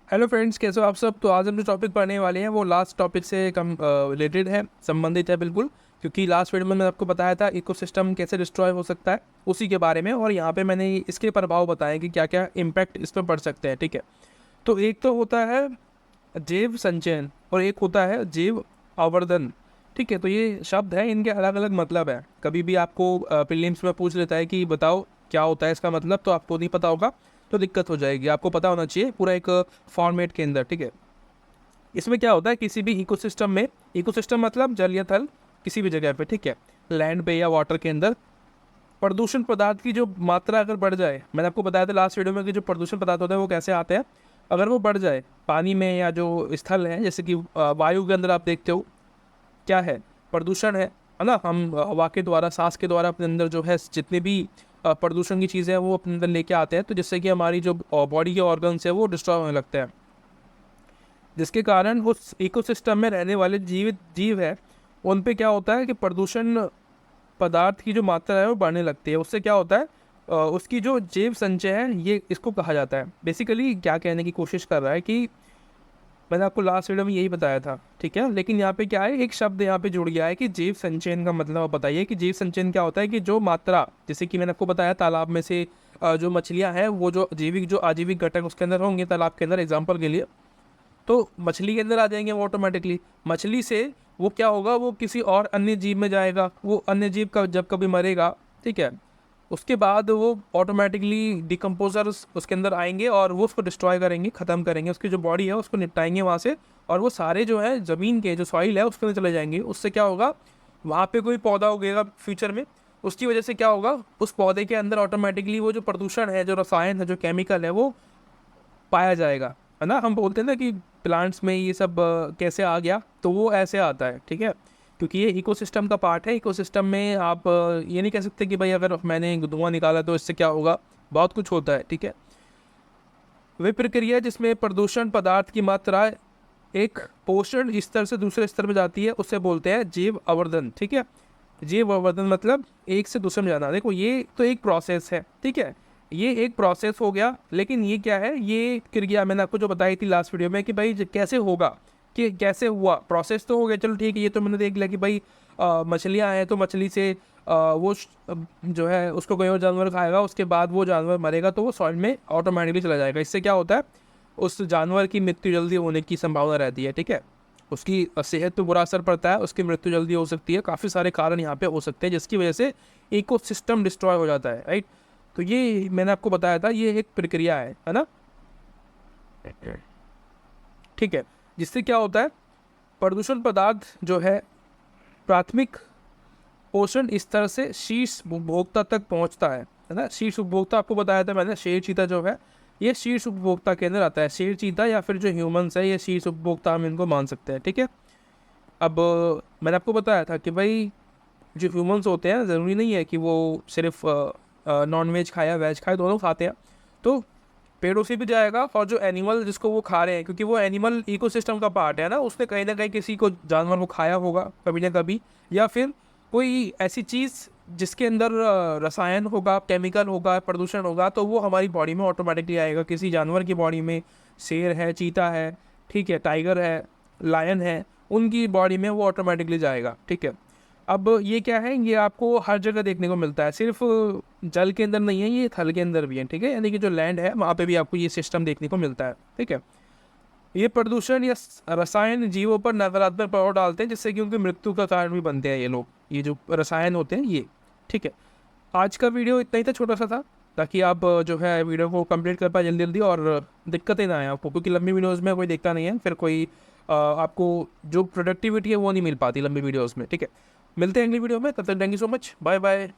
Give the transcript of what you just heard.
Hello friends, कैसे हो आप सब। तो आज हम जो टॉपिक पढ़ने वाले हैं वो लास्ट टॉपिक से कम रिलेटेड है, संबंधित है बिल्कुल। क्योंकि लास्ट वीडियो में मैंने आपको बताया था इकोसिस्टम कैसे डिस्ट्रॉय हो सकता है, उसी के बारे में। और यहाँ पे मैंने इसके प्रभाव बताए कि क्या क्या इम्पैक्ट इस पर पड़ सकते हैं। ठीक है, तो एक तो होता है जैव संचयन और एक होता है जैव आवर्धन। ठीक है, तो ये शब्द है, इनके अलग अलग मतलब है। कभी भी आपको प्रीलिम्स में पूछ लेता है कि बताओ क्या होता है इसका मतलब, तो आपको नहीं पता होगा तो दिक्कत हो जाएगी। आपको पता होना चाहिए पूरा एक फॉर्मेट के अंदर। ठीक है, इसमें क्या होता है किसी भी इकोसिस्टम में, इकोसिस्टम मतलब जल या थल, किसी भी जगह पे, ठीक है, लैंड पे या वाटर के अंदर, प्रदूषण पदार्थ की जो मात्रा अगर बढ़ जाए, मैंने आपको बताया था लास्ट वीडियो में कि जो प्रदूषण पदार्थ होते हैं वो कैसे आते हैं। अगर वो बढ़ जाए पानी में या जो स्थल है, जैसे कि वायु के अंदर आप देखते हो क्या है, प्रदूषण है ना। हम हवा के द्वारा, सांस के द्वारा अपने अंदर जो है जितने भी प्रदूषण की चीज़ें हैं वो अपने अंदर लेके आते हैं, तो जिससे कि हमारी जो बॉडी के ऑर्गन्स है वो डिस्ट्रॉय होने लगते हैं, जिसके कारण उस इकोसिस्टम में रहने वाले जीव है उन पे क्या होता है कि प्रदूषण पदार्थ की जो मात्रा है वो बढ़ने लगती है। उससे क्या होता है, उसकी जो जैव संचय है ये इसको कहा जाता है। बेसिकली क्या कहने की कोशिश कर रहा है कि मैंने आपको लास्ट वीडियो में यही बताया था, ठीक है, लेकिन यहाँ पे क्या है, एक शब्द यहाँ पे जुड़ गया है कि जैव संचयन का मतलब आप बताइए कि जैव संचयन क्या होता है। कि जो मात्रा, जैसे कि मैंने आपको बताया तालाब में से जो मछलियाँ हैं वो जो जैविक जो आजीविक घटक उसके अंदर होंगे तालाब के अंदर, एग्जाम्पल के लिए, तो मछली के अंदर आ जाएंगे वो ऑटोमेटिकली। मछली से वो क्या होगा, वो किसी और अन्य जीव में जाएगा। वो अन्य जीव का जब कभी मरेगा, ठीक है, उसके बाद वो ऑटोमेटिकली डिकम्पोजर्स उसके अंदर आएंगे और वो उसको डिस्ट्रॉय करेंगे, ख़त्म करेंगे, उसकी जो बॉडी है उसको निपटाएंगे वहाँ से। और वो सारे जो है ज़मीन के जो सॉइल है उसके अंदर चले जाएंगे। उससे क्या होगा, वहाँ पे कोई पौधा उगेगा फ्यूचर में, उसकी वजह से क्या होगा, उस पौधे के अंदर ऑटोमेटिकली वो जो प्रदूषण है, जो रसायन है, जो केमिकल है वो पाया जाएगा, है ना। हम बोलते हैं ना कि प्लांट्स में ये सब कैसे आ गया, तो वो ऐसे आता है, ठीक है, क्योंकि ये इकोसिस्टम का पार्ट है। इकोसिस्टम में आप ये नहीं कह सकते कि भाई अगर मैंने धुआं निकाला तो इससे क्या होगा, बहुत कुछ होता है, ठीक है। वही प्रक्रिया जिसमें प्रदूषण पदार्थ की मात्रा एक पोषण स्तर से दूसरे स्तर में जाती है, उससे बोलते हैं जैव आवर्धन, ठीक है। जैव आवर्धन मतलब एक से दूसरे में जाना। देखो ये तो एक प्रोसेस है, ठीक है, ये एक प्रोसेस हो गया। लेकिन ये क्या है, ये क्रिया मैंने आपको जो बताई थी लास्ट वीडियो में कि भाई कैसे होगा, कि कैसे हुआ, प्रोसेस तो हो गया, चलो ठीक है, ये तो मैंने देख लिया कि भाई मछलियाँ हैं तो मछली से जो है उसको कोई और जानवर खाएगा, उसके बाद वो जानवर मरेगा तो वो सॉइल में ऑटोमेटिकली चला जाएगा। इससे क्या होता है, उस जानवर की मृत्यु जल्दी होने की संभावना रहती है, ठीक है। उसकी सेहत पे बुरा असर पड़ता है, उसकी मृत्यु जल्दी हो सकती है, काफ़ी सारे कारण यहाँ पे हो सकते हैं जिसकी वजह से इकोसिस्टम डिस्ट्रॉय हो जाता है, राइट। तो ये मैंने आपको बताया था, ये एक प्रक्रिया है ना, ठीक है। जिससे क्या होता है, प्रदूषण पदार्थ जो है प्राथमिक पोषण स्तर से शीर्ष उपभोक्ता तक पहुंचता है ना। शीर्ष उपभोक्ता आपको बताया था मैंने, शेर चीता जो है ये शीर्ष उपभोक्ता के अंदर आता है। शेर चीता या फिर जो ह्यूमंस है ये शीर्ष उपभोक्ता हम इनको मान सकते हैं, ठीक है। अब मैंने आपको बताया था कि भाई जो ह्यूमंस होते हैं ज़रूरी नहीं है कि वो सिर्फ नॉन वेज खाए या वेज खाए, दोनों खाते हैं। तो पेड़ों से भी जाएगा, और जो एनिमल जिसको वो खा रहे हैं, क्योंकि वो एनिमल इकोसिस्टम का पार्ट है ना, उसने कहीं ना कहीं किसी को जानवर को खाया होगा कभी ना कभी, या फिर कोई ऐसी चीज़ जिसके अंदर रसायन होगा, केमिकल होगा, प्रदूषण होगा, तो वो हमारी बॉडी में ऑटोमेटिकली आएगा। किसी जानवर की बॉडी में, शेर है, चीता है, ठीक है, टाइगर है, लायन है, उनकी बॉडी में वो ऑटोमेटिकली जाएगा, ठीक है। अब ये क्या है, ये आपको हर जगह देखने को मिलता है, सिर्फ जल के अंदर नहीं है, ये थल के अंदर भी है, ठीक है, यानी कि जो लैंड है वहाँ पे भी आपको ये सिस्टम देखने को मिलता है, ठीक है। ये प्रदूषण या रसायन जीवों पर नकारात्मक प्रभाव डालते हैं, जिससे कि उनकी मृत्यु का कारण भी बनते हैं ये लोग, ये जो रसायन होते हैं ये, ठीक है। आज का वीडियो इतना ही था, छोटा सा था, ताकि आप जो है वीडियो को कंप्लीट कर पाए जल्दी जल्दी और दिक्कतें ना आए आपको, क्योंकि लंबी वीडियोज़ में कोई देखता नहीं है, फिर कोई आपको जो प्रोडक्टिविटी है वो नहीं मिल पाती लंबी वीडियोज़ में, ठीक है। मिलते हैं अगली वीडियो में, तब तक thank you so much, bye bye.